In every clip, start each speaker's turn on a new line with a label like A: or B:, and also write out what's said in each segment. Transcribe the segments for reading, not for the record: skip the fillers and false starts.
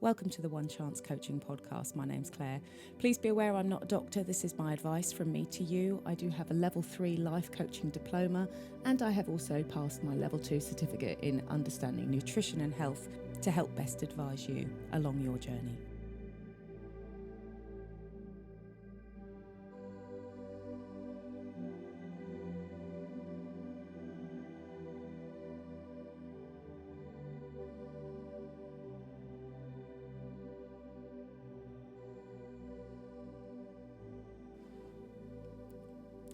A: Welcome to the One Chance Coaching Podcast. My name's Claire. Please be aware I'm not a doctor. This is my advice from me to you. I do have a level 3 life coaching diploma, and I have also passed my level 2 certificate in understanding nutrition and health to help best advise you along your journey.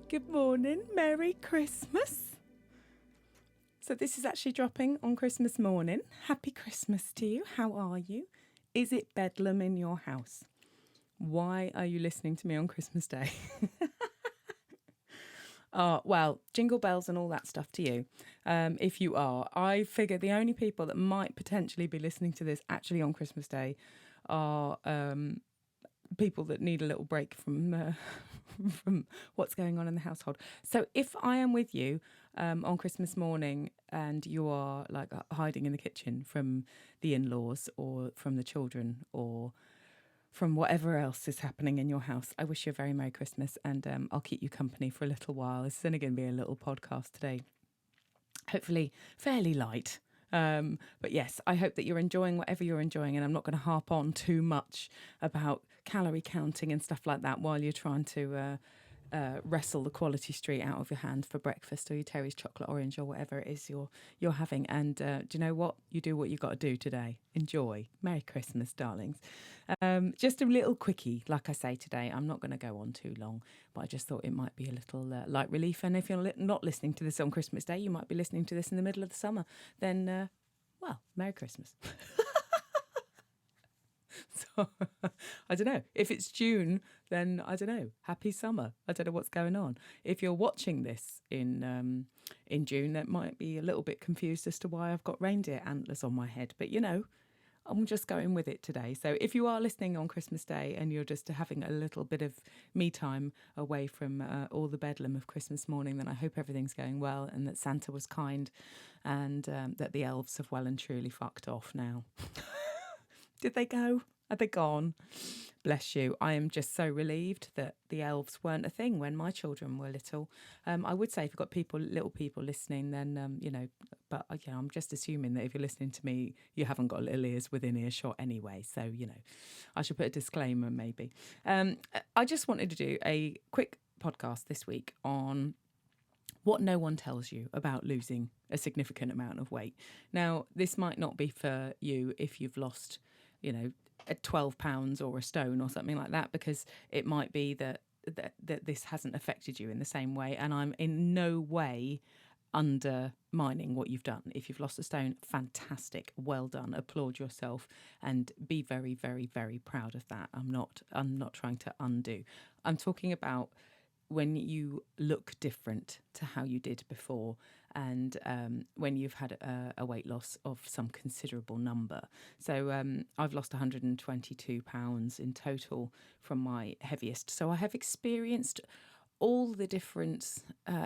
A: Good morning, Merry Christmas. So this is actually dropping on Christmas morning. Happy Christmas to you. How are you? Is it bedlam in your house? Why are you listening to me on Christmas Day? Well, jingle bells and all that stuff to you. If you are, I figure the only people that might potentially be listening to this actually on Christmas Day are people that need a little break from from what's going on in the household. So if I am with you on Christmas morning and you are like hiding in the kitchen from the in-laws or from the children or from whatever else is happening in your house, I wish you a very Merry Christmas, and I'll keep you company for a little while. This is only going to be a little podcast today, hopefully fairly light. But yes, I hope that you're enjoying whatever you're enjoying, and I'm not going to harp on too much about calorie counting and stuff like that while you're trying to wrestle the Quality Street out of your hand for breakfast, or your Terry's chocolate orange, or whatever it is you're having. And do you know what? You do what you got to do today. Enjoy. Merry Christmas, darlings. Just a little quickie, like I say today. I'm not going to go on too long, but I just thought it might be a little light relief. And if you're not listening to this on Christmas Day, you might be listening to this in the middle of the summer. Then, well, Merry Christmas. So, I don't know. If it's June, then I don't know. Happy summer. I don't know what's going on. If you're watching this in June, that might be a little bit confused as to why I've got reindeer antlers on my head. But, you know, I'm just going with it today. So if you are listening on Christmas Day and you're just having a little bit of me time away from all the bedlam of Christmas morning, then I hope everything's going well and that Santa was kind and that the elves have well and truly fucked off now. Did they go? Are they gone? Bless you. I am just so relieved that the elves weren't a thing when my children were little. I would say if you've got little people listening, then, you know, but yeah, I'm just assuming that if you're listening to me, you haven't got little ears within earshot anyway. So, you know, I should put a disclaimer maybe. I just wanted to do a quick podcast this week on what no one tells you about losing a significant amount of weight. Now, this might not be for you if you've lost, you know, 12 pounds or a stone or something like that, because it might be that this hasn't affected you in the same way. And I'm in no way undermining what you've done. If you've lost a stone, fantastic, well done, applaud yourself and be very, very, very proud of that. I'm not trying to undo. I'm talking about when you look different to how you did before, and when you've had a weight loss of some considerable number. So I've lost 122 pounds in total from my heaviest. So I have experienced all the different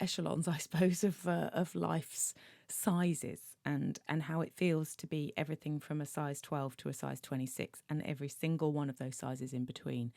A: echelons, I suppose, of life's sizes and how it feels to be everything from a size 12 to a size 26 and every single one of those sizes in between.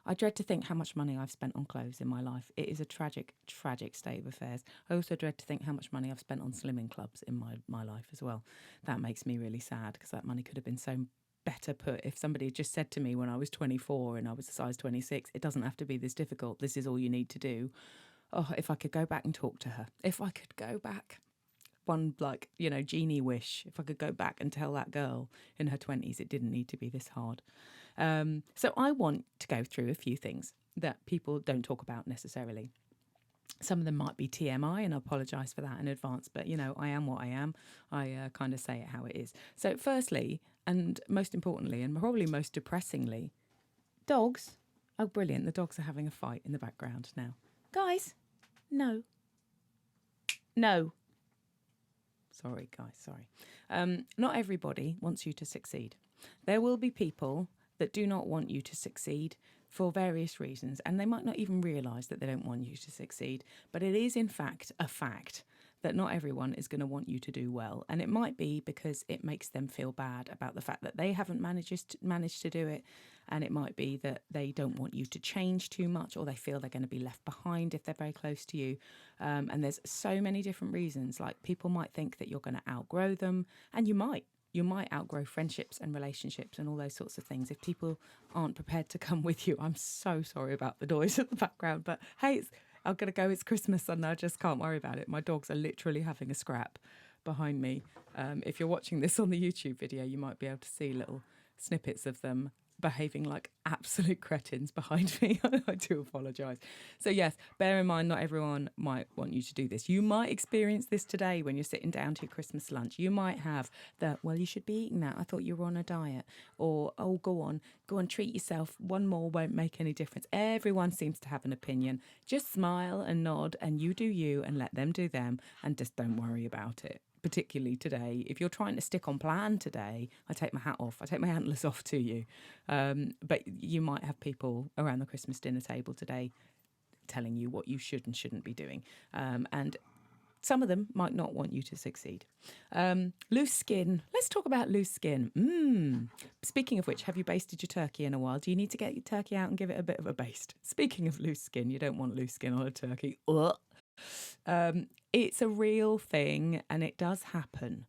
A: I dread to think how much money I've spent on clothes in my life. It is a tragic, tragic state of affairs. I also dread to think how much money I've spent on slimming clubs in my life as well. That makes me really sad because that money could have been so better put if somebody had just said to me when I was 24 and I was a size 26, it doesn't have to be this difficult. This is all you need to do. Oh, if I could go back and talk to her. If I could go back. One, like, you know, genie wish. If I could go back and tell that girl in her 20s it didn't need to be this hard. So I want to go through a few things that people don't talk about necessarily. Some of them might be TMI, and I apologise for that in advance, but, you know, I am what I am. I kind of say it how it is. So firstly, and most importantly, and probably most depressingly, dogs. Oh, brilliant. The dogs are having a fight in the background now. Guys, no. No. Sorry, guys, sorry. Not everybody wants you to succeed. There will be people that do not want you to succeed for various reasons, and they might not even realise that they don't want you to succeed. But it is, in fact, a fact that not everyone is going to want you to do well. And it might be because it makes them feel bad about the fact that they haven't managed to do it. And it might be that they don't want you to change too much, or they feel they're going to be left behind if they're very close to you. And there's so many different reasons. Like, people might think that you're going to outgrow them, and you might. You might outgrow friendships and relationships and all those sorts of things if people aren't prepared to come with you. I'm so sorry about the noise in the background, but hey, I'm going to go. It's Christmas and I just can't worry about it. My dogs are literally having a scrap behind me. If you're watching this on the YouTube video, you might be able to see little snippets of them behaving like absolute cretins behind me. I do apologise. So yes, bear in mind, not everyone might want you to do this. You might experience this today when you're sitting down to your Christmas lunch. You might have the, well, you should be eating that. I thought you were on a diet. Or, oh, go on, treat yourself. One more won't make any difference. Everyone seems to have an opinion. Just smile and nod, and you do you, and let them do them, and just don't worry about it. Particularly today, if you're trying to stick on plan today, I take my hat off. I take my antlers off to you. But you might have people around the Christmas dinner table today telling you what you should and shouldn't be doing. And some of them might not want you to succeed. Loose skin. Let's talk about loose skin. Speaking of which, have you basted your turkey in a while? Do you need to get your turkey out and give it a bit of a baste? Speaking of loose skin, you don't want loose skin on a turkey. It's a real thing, and it does happen.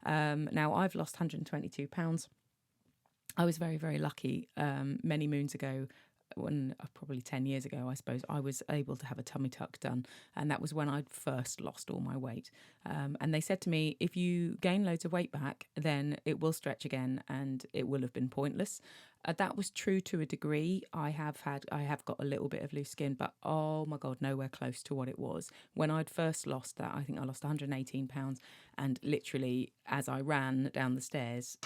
A: Now, I've lost 122 pounds. I was very, very lucky many moons ago, when probably 10 years ago, I suppose, I was able to have a tummy tuck done. And that was when I'd first lost all my weight. And they said to me, if you gain loads of weight back, then it will stretch again and it will have been pointless. That was true to a degree. I have got a little bit of loose skin, but oh my God, nowhere close to what it was. When I'd first lost that, I think I lost 118 pounds. And literally, as I ran down the stairs,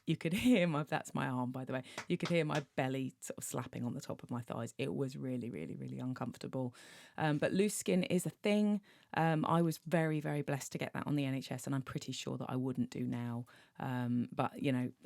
A: you could hear that's my arm, by the way. You could hear my belly sort of slapping on the top of my thighs. It was really, really, really uncomfortable. But loose skin is a thing. I was very, very blessed to get that on the NHS, and I'm pretty sure that I wouldn't do now. But,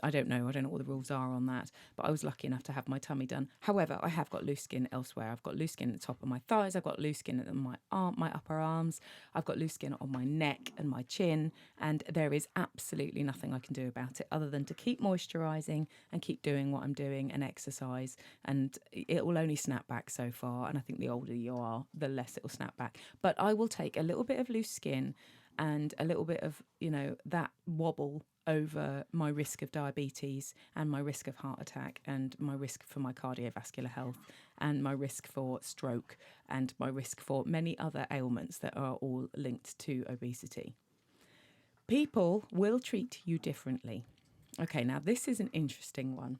A: I don't know. I don't know what the rules are on that. But I was lucky enough to have my tummy done. However, I have got loose skin elsewhere. I've got loose skin at the top of my thighs. I've got loose skin at my upper arms. I've got loose skin on my neck and my chin. And there is absolutely nothing I can do about it other than to keep moisturising and keep doing what I'm doing and exercise. And it will only snap back so far. And I think the older you are, the less it will snap back. But I will take a little bit of loose skin and a little bit of, that wobble over my risk of diabetes and my risk of heart attack and my risk for my cardiovascular health and my risk for stroke and my risk for many other ailments that are all linked to obesity. People will treat you differently. Okay, now this is an interesting one.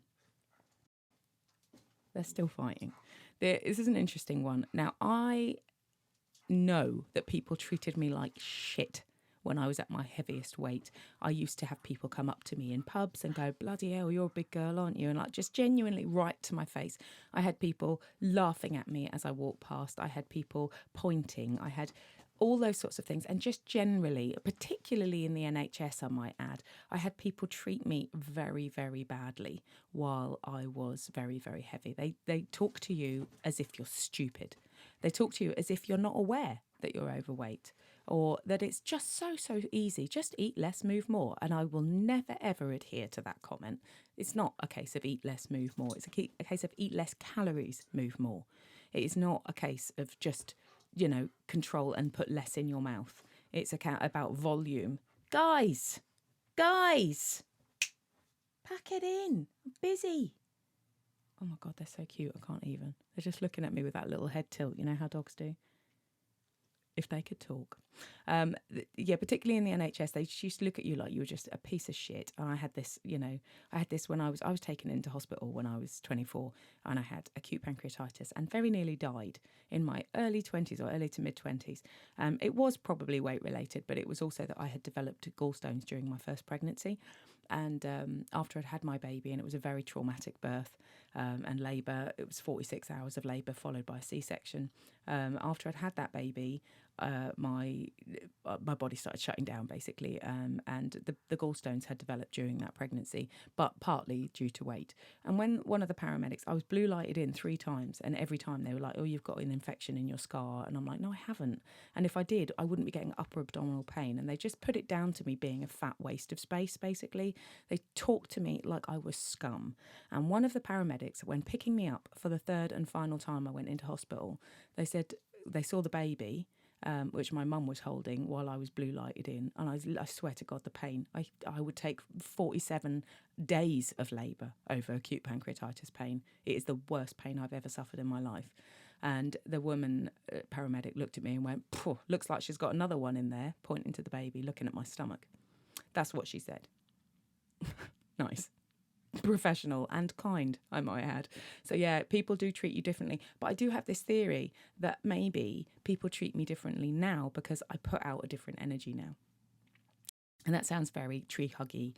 A: They're still fighting. This is an interesting one. Now, I know that people treated me like shit when I was at my heaviest weight. I used to have people come up to me in pubs and go, bloody hell, you're a big girl, aren't you? And just genuinely right to my face. I had people laughing at me as I walked past. I had people pointing. I had all those sorts of things. And just generally, particularly in the NHS, I might add, I had people treat me very, very badly while I was very, very heavy. They talk to you as if you're stupid. They talk to you as if you're not aware that you're overweight, or that it's just so easy. Just eat less, move more. And I will never, ever adhere to that comment. It's not a case of eat less, move more. It's a case of eat less calories, move more. It is not a case of just, control and put less in your mouth. It's about volume. Guys, pack it in. I'm busy. Oh my God, they're so cute. I can't even. They're just looking at me with that little head tilt. You know how dogs do? If they could talk. Particularly in the NHS, they used to look at you like you were just a piece of shit. And I had this, when I was taken into hospital when I was 24, and I had acute pancreatitis and very nearly died in my early 20s or early to mid 20s. It was probably weight related, but it was also that I had developed gallstones during my first pregnancy. And after I'd had my baby, and it was a very traumatic birth and labour, it was 46 hours of labour followed by a C-section. After I'd had that baby, my body started shutting down basically, and the gallstones had developed during that pregnancy, but partly due to weight. And when one of the paramedics, I was blue lighted in 3 times, and every time they were like, "Oh, you've got an infection in your scar," and I'm like, "No, I haven't." And if I did, I wouldn't be getting upper abdominal pain. And they just put it down to me being a fat waste of space. Basically, they talked to me like I was scum. And one of the paramedics, when picking me up for the third and final time I went into hospital, they said they saw the baby, which my mum was holding while I was blue lighted in. And I swear to God, the pain. I would take 47 days of labour over acute pancreatitis pain. It is the worst pain I've ever suffered in my life. And the woman paramedic looked at me and went, "Looks like she's got another one in there," pointing to the baby, looking at my stomach. That's what she said. Nice. Professional and kind, I might add. So yeah, people do treat you differently. But I do have this theory that maybe people treat me differently now because I put out a different energy now. And that sounds very tree huggy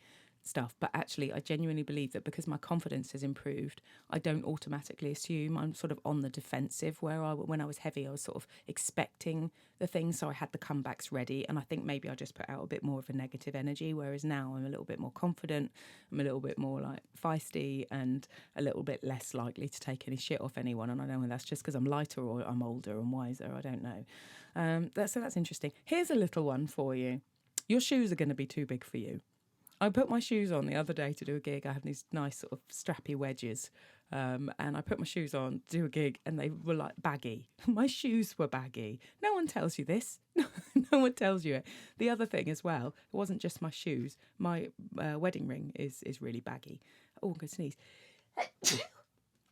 A: stuff, but actually I genuinely believe that because my confidence has improved, I don't automatically assume. I'm sort of on the defensive, where when I was heavy, I was sort of expecting the things, so I had the comebacks ready, and I think maybe I just put out a bit more of a negative energy, whereas now I'm a little bit more confident, I'm a little bit more like feisty, and a little bit less likely to take any shit off anyone. And I don't know whether that's just because I'm lighter or I'm older and wiser, I don't know. That's interesting. Here's a little one for you. Your shoes are going to be too big for you. I put my shoes on the other day to do a gig. I have these nice sort of strappy wedges, and I put my shoes on to do a gig, and they were like baggy. My shoes were baggy. No one tells you this. No one tells you it. The other thing as well, it wasn't just my shoes. My wedding ring is really baggy. Oh, I'm going to sneeze.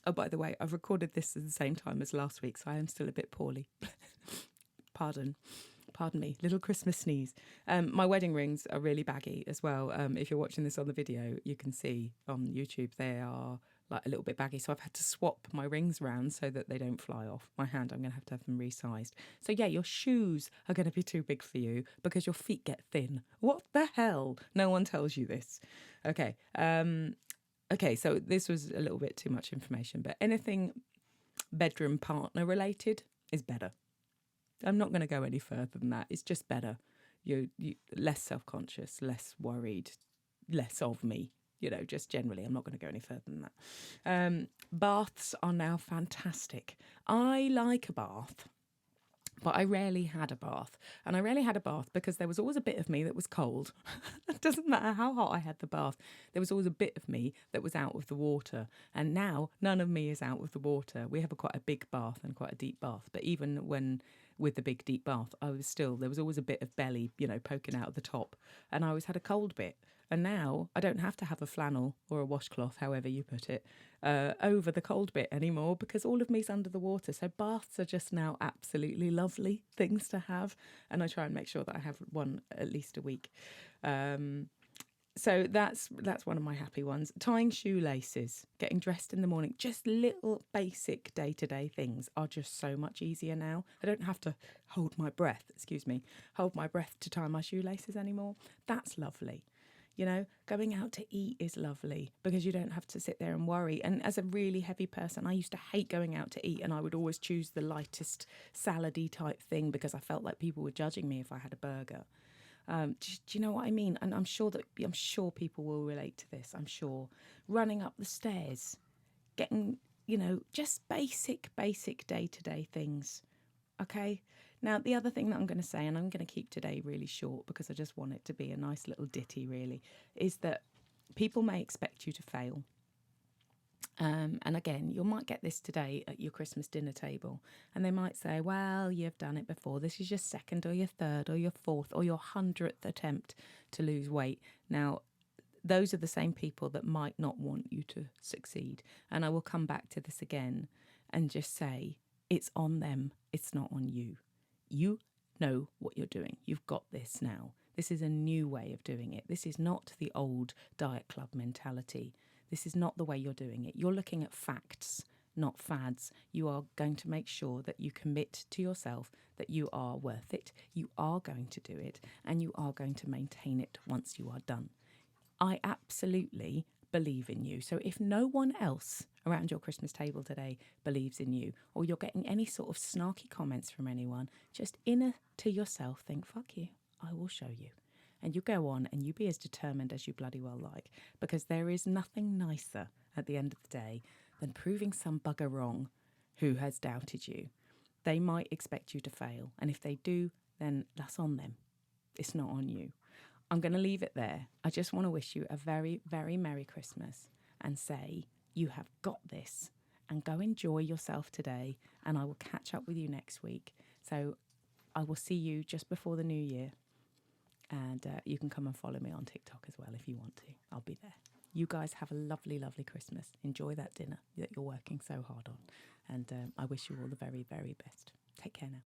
A: Oh, by the way, I've recorded this at the same time as last week, so I am still a bit poorly. Pardon me, little Christmas sneeze. My wedding rings are really baggy as well. If you're watching this on the video, you can see on YouTube they are like a little bit baggy. So I've had to swap my rings around so that they don't fly off my hand. I'm going to have them resized. So yeah, your shoes are going to be too big for you because your feet get thin. What the hell? No one tells you this. Okay. Okay, so this was a little bit too much information, but anything bedroom partner related is better. I'm not going to go any further than that. It's just better. You less self-conscious, less worried, less of me. Just generally, I'm not going to go any further than that. Baths are now fantastic. I like a bath, but I rarely had a bath. And I rarely had a bath because there was always a bit of me that was cold. It doesn't matter how hot I had the bath. There was always a bit of me that was out with the water. And now none of me is out with the water. We have quite a big bath and quite a deep bath. But even when with the big deep bath, there was always a bit of belly, poking out of the top. And I always had a cold bit. And now I don't have to have a flannel or a washcloth, however you put it, over the cold bit anymore because all of me's under the water. So baths are just now absolutely lovely things to have. And I try and make sure that I have one at least a week. So that's one of my happy ones. Tying shoelaces, getting dressed in the morning, just little basic day-to-day things are just so much easier now. I don't have to hold my breath to tie my shoelaces anymore. That's lovely. Going out to eat is lovely because you don't have to sit there and worry. And as a really heavy person, I used to hate going out to eat, and I would always choose the lightest salady type thing because I felt like people were judging me if I had a burger. Do you know what I mean? And I'm sure people will relate to this. I'm sure running up the stairs, getting, just basic day-to-day things. Okay. Now, the other thing that I'm going to say, and I'm going to keep today really short because I just want it to be a nice little ditty really, is that people may expect you to fail. And again, you might get this today at your Christmas dinner table, and they might say, well, you've done it before. This is your second or your third or your fourth or your 100th attempt to lose weight. Now, those are the same people that might not want you to succeed. And I will come back to this again and just say, it's on them. It's not on you. You know what you're doing. You've got this now. This is a new way of doing it. This is not the old diet club mentality. This is not the way you're doing it. You're looking at facts, not fads. You are going to make sure that you commit to yourself that you are worth it, you are going to do it, and you are going to maintain it once you are done. I absolutely believe in you. So if no one else around your Christmas table today believes in you, or you're getting any sort of snarky comments from anyone, just inner to yourself think, fuck you, I will show you. And you go on and you be as determined as you bloody well like, because there is nothing nicer at the end of the day than proving some bugger wrong who has doubted you. They might expect you to fail, and if they do, then that's on them. It's not on you. I'm going to leave it there. I just want to wish you a very, very Merry Christmas and say you have got this, and go enjoy yourself today, and I will catch up with you next week. So I will see you just before the new year, and you can come and follow me on TikTok as well if you want to. I'll be there. You guys have a lovely, lovely Christmas. Enjoy that dinner that you're working so hard on, and I wish you all the very, very best. Take care now.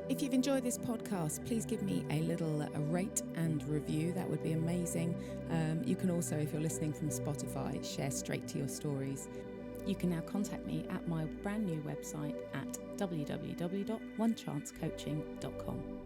A: If you've enjoyed this podcast, please give me a little rate and review. That would be amazing. You can also, if you're listening from Spotify, share straight to your stories. You can now contact me at my brand new website at www.onechancecoaching.com.